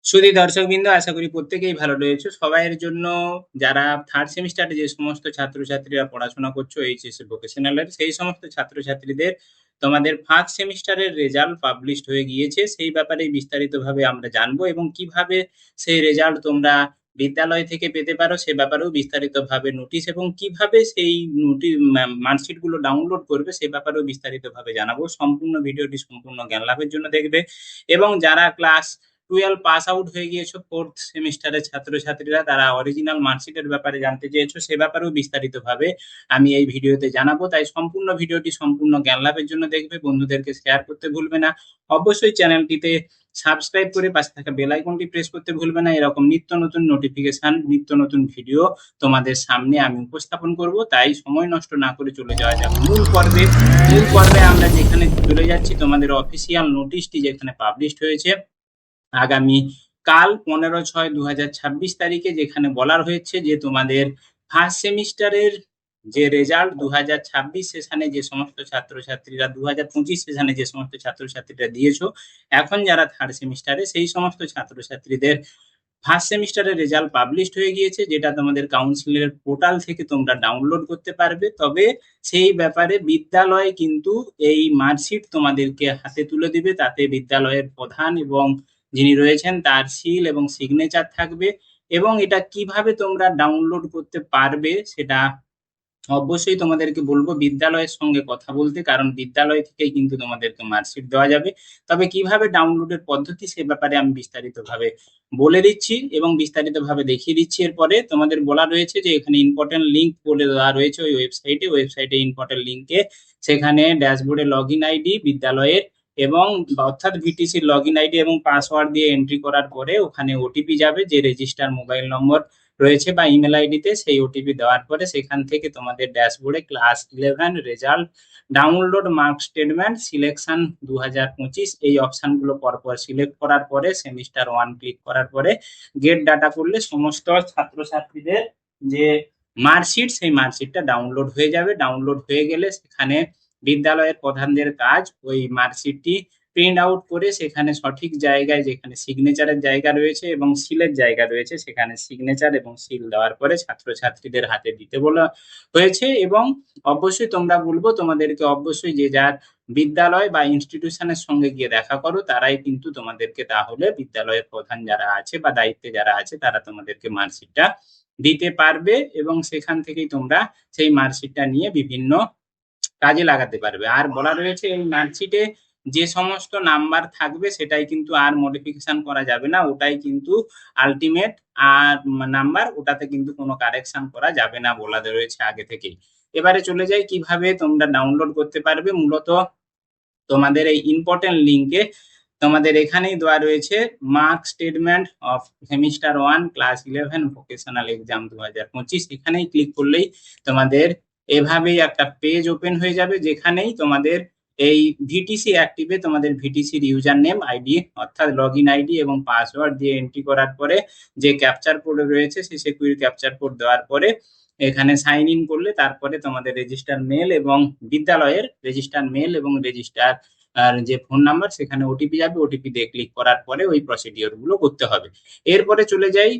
সুধী দর্শকবৃন্দ, আশা করি প্রত্যেকেই ভালো রয়েছে। সবাইয়ের জন্য যারা থার্ড সেমিস্টারে যে সমস্ত ছাত্রছাত্রীরা পড়াশোনা করছো এইচএসসি ভোকেশনালের, সেই সমস্ত ছাত্রছাত্রীদের তোমাদের ফার্স্ট সেমিস্টারের রেজাল্ট পাবলিশড হয়ে গিয়েছে। সেই ব্যাপারে বিস্তারিতভাবে আমরা জানবো এবং কিভাবে সেই রেজাল্ট তোমরা বিদ্যালয় থেকে পেতে পারো সে ব্যাপারেও বিস্তারিতভাবে নোটিশ এবং কিভাবে সেই মার্কশিট গুলো ডাউনলোড করবে সে ব্যাপারেও বিস্তারিতভাবে জানাবো। সম্পূর্ণ ভিডিওটি সম্পূর্ণ জ্ঞান লাভের জন্য দেখবে এবং যারা ক্লাস 12 পাস আউট হয়ে গিয়েছো ফোর্থ সেমিস্টারের ছাত্রছাত্রীরা, তারা অরিজিনাল মার্কশিটের ব্যাপারে জানতে চেয়েছো, সে ব্যাপারেও বিস্তারিতভাবে আমি এই ভিডিওতে জানাবো। তাই সম্পূর্ণ ভিডিওটি সম্পূর্ণ জ্ঞান লাভের জন্য দেখবে, বন্ধুদেরকে শেয়ার করতে ভুলবে না। অবশ্যই চ্যানেলটিতে সাবস্ক্রাইব করে পাশে থাকা বেল আইকনটি প্রেস করতে ভুলবে না। এরকম নিত্য নতুন নোটিফিকেশন, নিত্য নতুন ভিডিও তোমাদের সামনে আমি উপস্থাপন করব। তাই সময় নষ্ট না করে চলে যাওয়া যাক মূল পর্বে আমরা যেখানে চলে যাচ্ছি, তোমাদের অফিসিয়াল নোটিশটি যেখানে পাবলিশড হয়েছে আগামী কাল 15/6/2026 তারিখে, যেখানে বলার হয়েছে যে তোমাদের ফার্স্ট সেমিস্টারের যে রেজাল্ট 2026 সেশনে যে সমস্ত ছাত্রছাত্রীরা 2025 সেশনে যে সমস্ত ছাত্রছাত্রীরা দিয়েছো, এখন যারা থার্ড সেমিস্টারে সেই সমস্ত ছাত্রছাত্রীদের ফার্স্ট সেমিস্টারের রেজাল্ট পাবলিশড হয়ে গিয়েছে, যেটা তোমাদের কাউন্সিলের পোর্টাল থেকে তোমরা ডাউনলোড করতে পারবে। তবে সেই ব্যাপারে বিদ্যালয় কিন্তু এই মার্কশিট তোমাদেরকে হাতে তুলে দিবে, তাতে বিদ্যালয়ের প্রধান এবং যিনি রয়েছেন তার সিল এবং সিগনেচার থাকবে। এবং এটা কিভাবে তোমরা ডাউনলোড করতে পারবে সেটা অবশ্যই তোমাদেরকে বলবো বিদ্যালয়ের সঙ্গে কথা বলতে, কারণ বিদ্যালয় থেকেই কিন্তু তোমাদেরকে মার্কশিট দেওয়া যাবে। তবে কিভাবে ডাউনলোডের পদ্ধতি সে ব্যাপারে আমি বিস্তারিতভাবে বলে দিচ্ছি এবং বিস্তারিতভাবে দেখিয়ে দিচ্ছি। এরপরে তোমাদের বলা রয়েছে যে এখানে ইম্পর্টেন্ট লিঙ্ক বলে দেওয়া রয়েছে ওই ওয়েবসাইটে ইম্পর্টেন্ট লিঙ্কে, সেখানে ড্যাশবোর্ডে লগ ইন আইডি বিদ্যালয়ের এবং অর্থাৎ ভিটিসির লগ ইন আইডি এবং পাসওয়ার্ড দিয়ে এন্ট্রি করার পরে ওখানে ওটিপি যাবে, যে রেজিস্টার মোবাইল নম্বর রয়েছে বা ইমেল আইডিতে, সেই ওটিপি দেওয়ার পরে সেখান থেকে তোমাদের ড্যাশবোর্ডে class 11 result download mark statement selection 2025 এই অপশনগুলো পরপর সিলেক্ট করার পরে সেমিস্টার 1 ক্লিক করার পরে গেট ডাটা করলে সমস্ত ছাত্রছাত্রীদের যে মার্কশিট সেই মার্কশিটটা ডাউনলোড হয়ে যাবে। ডাউনলোড হয়ে গেলে সেখানে বিদ্যালয়ের প্রধানদের কাজ ওই মার্কশিটটি প্রিন্ট আউট করে সেখানে সঠিক জায়গায়, যেখানে সিগনেচারের জায়গা রয়েছে এবং সিলের জায়গা রয়েছে, সেখানে সিগনেচার এবং সিল দেওয়ার পরে ছাত্রছাত্রীদের হাতে দিতে বলা হয়েছে। এবং অবশ্যই তোমরা বলবো তোমাদেরকে অবশ্যই যে যার বিদ্যালয় বা ইনস্টিটিউশনের সঙ্গে গিয়ে দেখা করো, তারাই কিন্তু তোমাদেরকে, তাহলে বিদ্যালয়ের প্রধান যারা আছে বা দায়িত্বে যারা আছে তারা তোমাদেরকে মার্কশিটটা দিতে পারবে এবং সেখান থেকেই তোমরা সেই মার্কশিটটা নিয়ে বিভিন্ন কাজে লাগাতে পারবে। আর বলা রয়েছে এই মার্কশিটে যে সমস্ত নাম্বার থাকবে সেটাই কিন্তু আর মডিফিকেশন করা যাবে না, ওটাই কিন্তু আলটিমেট আর নাম্বার, ওটাতে কিন্তু কোনো কারেকশন করা যাবে না বলা রয়েছে আগে থেকেই। এবারে চলে যাই কিভাবে তোমরা ডাউনলোড করতে পারবে। মূলত তোমাদের এই ইম্পর্টেন্ট লিঙ্কে তোমাদের এখানেই দেওয়া রয়েছে mark statement of semester 1 class 11 vocational exam 2025। এখানেই ক্লিক করলেই তোমাদের এভাবেই একটা পেজ ওপেন হয়ে যাবে, যেখানেই তোমাদের এই ভিটিসি অ্যাক্টিভে তোমাদের ভিটিসির ইউজার নেম আইডি অর্থাৎ লগ ইন আইডি এবং পাসওয়ার্ড দিয়ে এন্ট্রি করার পরে যে ক্যাপচার কোড রয়েছে সেই সিকিউর ক্যাপচার কোড দেওয়ার পরে এখানে সাইন ইন করলে তারপরে তোমাদের রেজিস্টার মেল এবং বিদ্যালয়ের রেজিস্টার মেল এবং রেজিস্টার আর যে ফোন নাম্বার সেখানে ওটিপি যাবে, ওটিপি দিয়ে ক্লিক করার পরে ওই প্রসিডিওর গুলো করতে হবে। এরপরে চলে যাই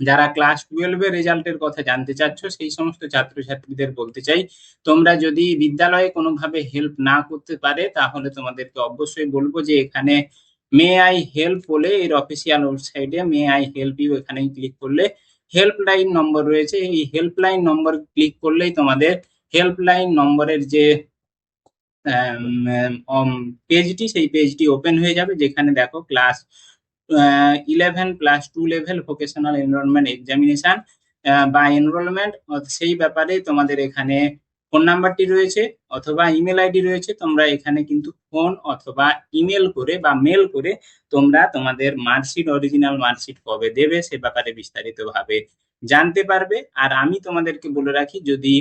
যারা ক্লাস 12 এর রেজাল্টের কথা জানতে চাচ্ছ সেই সমস্ত ছাত্রছাত্রীদের বলতে চাই, তোমরা যদি বিদ্যালয়ে কোনোভাবে হেল্প না করতে পারে তাহলে তোমাদেরকে অবশ্যই বলবো যে এখানে মে আই হেল্প বলে এর অফিসিয়াল ওয়েবসাইটে মে আই হেল্প ইউ এখানে ক্লিক করলে হেল্পলাইন নম্বর রয়েছে, এই হেল্পলাইন নম্বর ক্লিক করলেই তোমাদের হেল্পলাইন নম্বরের যে পেজটি সেই পেজটি ওপেন হয়ে যাবে, যেখানে দেখো class 11+2 level vocational enrolment examination বা এনরোলমেন্ট, সেই ব্যাপারে তোমাদের এখানে ফোন নাম্বারটি রয়েছে অথবা ইমেল আইডি রয়েছে। তোমরা এখানে কিন্তু ফোন অথবা ইমেল করে বা মেল করে তোমরা তোমাদের মার্কশিট, অরিজিনাল মার্কশিট কবে দেবে সে ব্যাপারে বিস্তারিতভাবে জানতে পারবে। আর আমি তোমাদেরকে বলে রাখি, যদি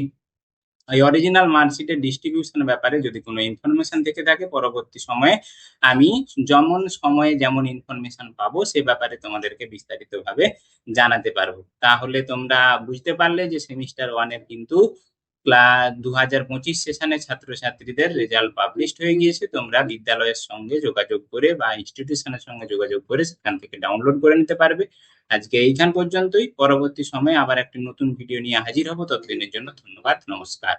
এই অরিজিনাল মার্কশিটের ডিস্ট্রিবিউশনের ব্যাপারে যদি কোনো ইনফরমেশন থেকে থাকে পরবর্তী সময়ে আমি যেমন সময়ে যেমন ইনফরমেশন পাবো সে ব্যাপারে তোমাদেরকে বিস্তারিতভাবে জানাতে পারবো। তাহলে তোমরা বুঝতে পারলে যে সেমিস্টার 1 এর কিন্তু ক্লাস 2025 সেশনের ছাত্রছাত্রীদের রেজাল্ট পাবলিশড হয়ে গিয়েছে। তোমরা বিদ্যালয়ের সঙ্গে যোগাযোগ করে বা ইনস্টিটিউশনের সঙ্গে যোগাযোগ করে সেখান থেকে ডাউনলোড করে নিতে পারবে। আজকে এইখান পর্যন্তই। পরবর্তী সময়ে আবার একটি নতুন ভিডিও নিয়ে হাজির হব। ততদিনের জন্য ধন্যবাদ, নমস্কার।